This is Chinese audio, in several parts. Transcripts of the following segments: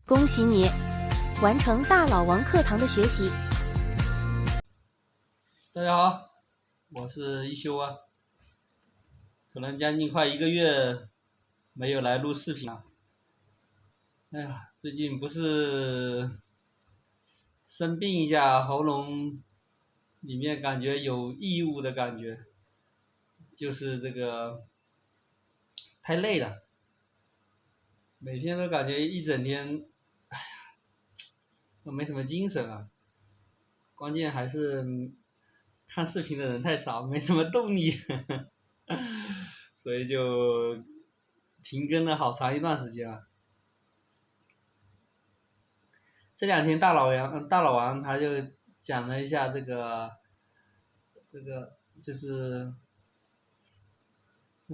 恭喜你，完成大老王课堂的学习。大家好，我是一休啊，可能将近快1个月没有来录视频了。哎呀，最近不是生病一下，喉咙里面感觉有异物的感觉，就是这个太累了，每天都感觉一整天，哎呀，都没什么精神啊。关键还是看视频的人太少，没什么动力，所以就停更了好长一段时间了。这2天大老王他就讲了一下这个就是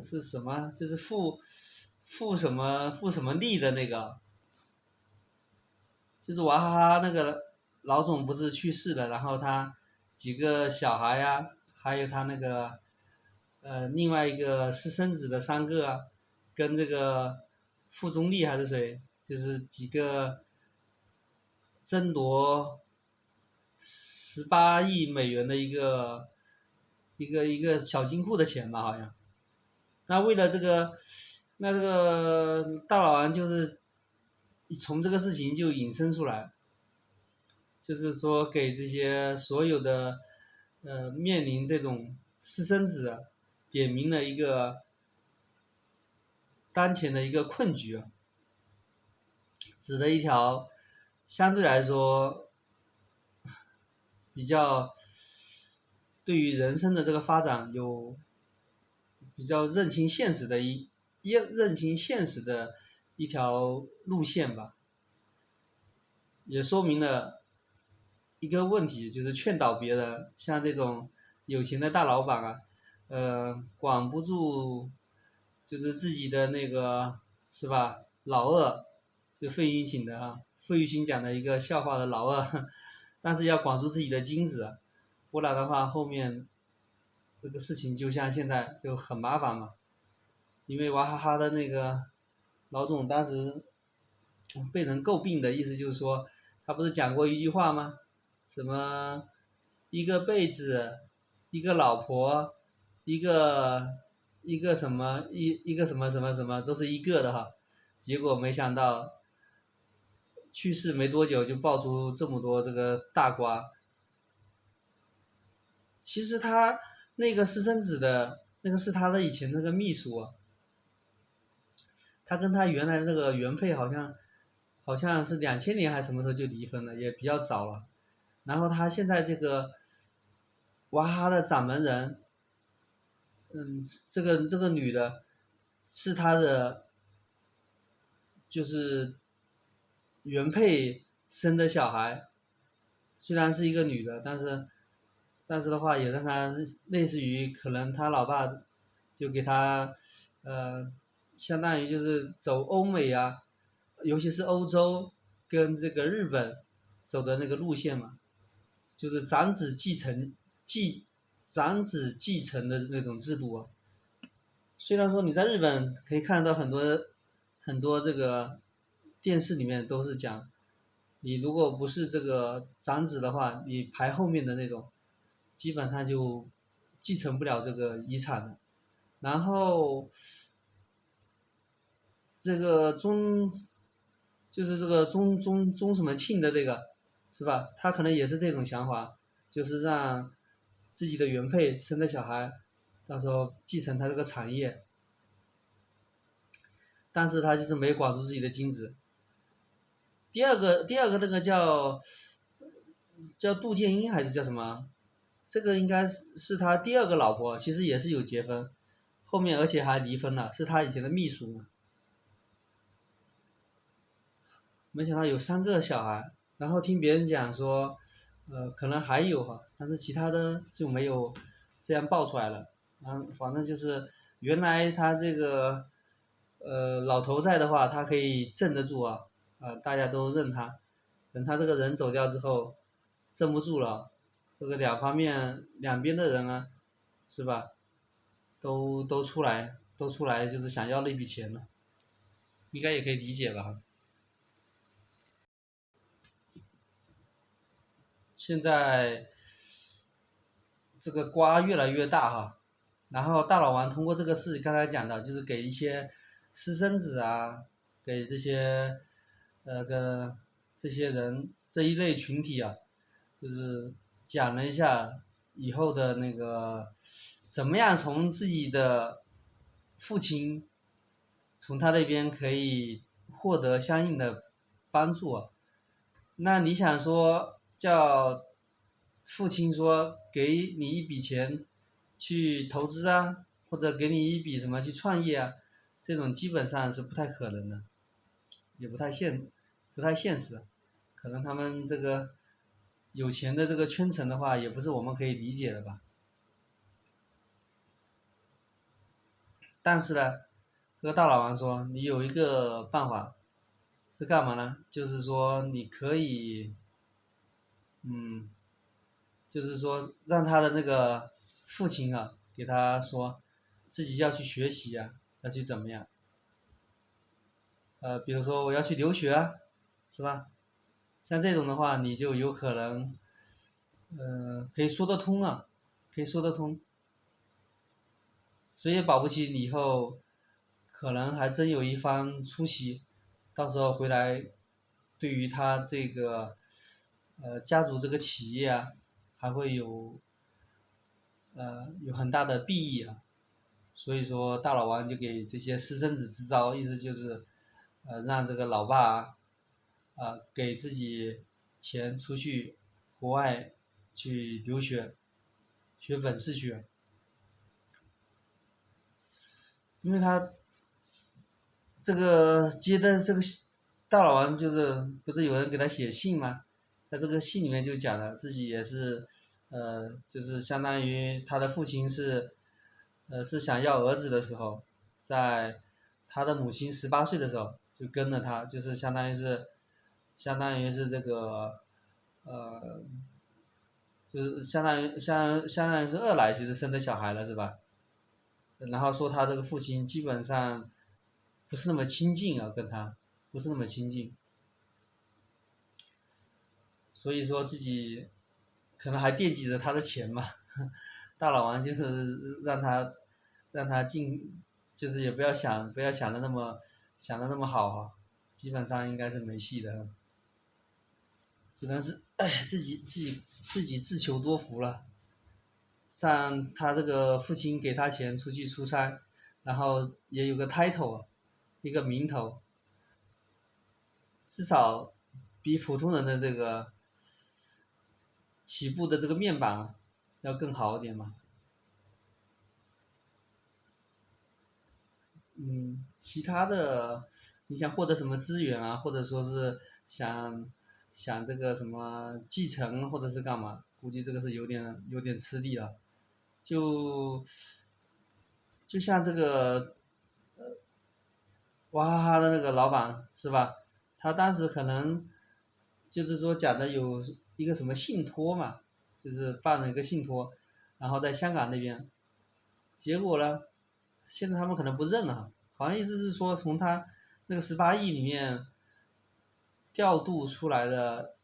是什么，就是复什么力的那个，就是娃哈哈那个老总不是去世了，然后他几个小孩呀，还有他那个另外一个私生子的3个啊，跟这个傅中立还是谁，就是几个争夺18亿美元的一个小金库的钱吧，好像。那为了这个，那这个大老王就是从这个事情就引申出来，就是说给这些所有的面临这种私生子啊点明了一个当前的一个困局啊，指的一条相对来说比较对于人生的这个发展有比较认清现实的一条路线吧，也说明了一个问题，就是劝导别人，像这种有钱的大老板啊，管不住，就是自己的那个是吧？老二，就费玉清的啊，费玉清讲的一个笑话的老二，但是要管住自己的精子，不然的话后面这个事情就像现在就很麻烦嘛。因为娃哈哈的那个老总当时被人诟病的意思就是说，他不是讲过一句话吗？什么一个被子，一个老婆，一个什么一个什么什么什么都是一个的哈，结果没想到去世没多久就爆出这么多这个大瓜。其实他那个私生子的那个是他的以前那个秘书啊，他跟他原来那个原配好像是2000年还是什么时候就离婚了，也比较早了。然后他现在这个娃哈哈的掌门人，这个女的，是他的就是原配生的小孩，虽然是一个女的，但是的话也让他类似于可能他老爸就给他相当于就是走欧美啊，尤其是欧洲跟这个日本走的那个路线嘛，就是长子继承的那种制度啊。虽然说你在日本可以看到很多这个电视里面都是讲，你如果不是这个长子的话，你排后面的那种，基本上就继承不了这个遗产的。然后这个就是这个中什么庆的这个，是吧？他可能也是这种想法，就是让自己的原配生的小孩，到时候继承他这个产业，但是他就是没管住自己的精子。第二个那个叫杜建英还是叫什么？这个应该是他第2个老婆，其实也是有结婚，后面而且还离婚了，是他以前的秘书嘛。没想到有3个小孩，然后听别人讲说，可能还有哈，但是其他的就没有这样爆出来了。反正就是原来他这个老头在的话，他可以镇得住啊，大家都认他。等他这个人走掉之后，镇不住了，这个两边的人啊，是吧？都出来就是想要那笔钱了，应该也可以理解吧。现在这个瓜越来越大哈，然后大老王通过这个事，刚才讲的就是给一些私生子啊，给这些这些人这一类群体啊，就是讲了一下以后的那个怎么样从自己的父亲从他那边可以获得相应的帮助啊。那你想说叫父亲说给你一笔钱去投资啊，或者给你一笔什么去创业啊，这种基本上是不太可能的，也不太现实。可能他们这个有钱的这个圈层的话，也不是我们可以理解的吧。但是呢，这个大老王说，你有一个办法是干嘛呢？就是说你可以，就是说让他的那个父亲啊，给他说自己要去学习啊，要去怎么样？比如说我要去留学啊，是吧？像这种的话，你就有可能，可以说得通啊，可以说得通。谁也保不齐你以后可能还真有一番出息，到时候回来，对于他这个家族这个企业啊，还会有很大的裨益啊。所以说大老王就给这些私生子支招，意思就是让这个老爸给自己钱出去国外去留学，学本事去。因为他这个接的这个大老王就是不是有人给他写信吗？在这个信里面就讲了自己也是，就是相当于他的父亲是想要儿子的时候，在他的母亲18岁的时候就跟了他，就是相当于是这个，呃，就是相当于是二奶其实生的小孩了是吧？然后说他这个父亲基本上不是那么亲近啊，跟他不是那么亲近，所以说自己可能还惦记着他的钱嘛。大老王就是让他就是也不要想的那么好啊，基本上应该是没戏的，只能是自己自求多福了。像他这个父亲给他钱出去出差，然后也有个 title，一个名头，至少比普通人的这个起步的这个面板要更好一点嘛。其他的你想获得什么资源啊，或者说是想这个什么继承或者是干嘛，估计这个是有点吃力了。就像这个娃哈哈的那个老板是吧？他当时可能就是说讲的有一个什么信托嘛，就是办了一个信托，然后在香港那边，结果呢，现在他们可能不认了，好像意思是说从他那个18亿里面调度出来的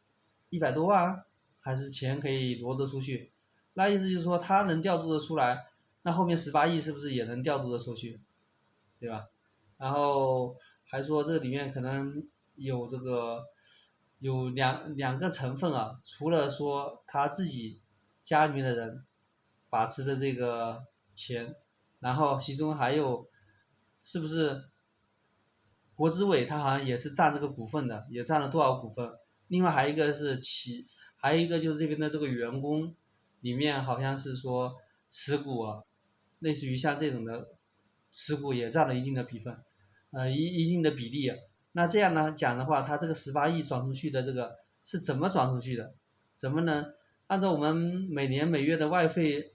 100多万，还是钱可以挪得出去，那意思就是说他能调度得出来，那后面18亿是不是也能调度得出去，对吧？然后还说这里面可能有这个有两个成分啊，除了说他自己家里面的人把持的这个钱，然后其中还有是不是国资委他好像也是占这个股份的，也占了多少股份？另外还有一个是还有一个就是这边的这个员工里面好像是说持股啊，类似于像这种的持股也占了一定的比分，一定的比例啊。那这样呢讲的话，他这个18亿转出去的这个是怎么转出去的？怎么能按照我们每年每月的外费，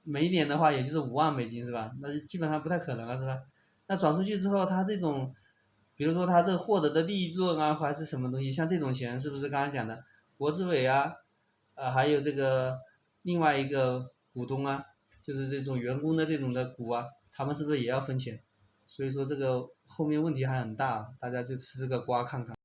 每一年的话也就是$50,000是吧？那就基本上不太可能了是吧？那转出去之后，他这种，比如说他这获得的利润啊，还是什么东西，像这种钱是不是刚才讲的国资委啊，还有这个另外一个股东啊，就是这种员工的这种的股啊，他们是不是也要分钱？所以说这个后面问题还很大，大家就吃这个瓜看看。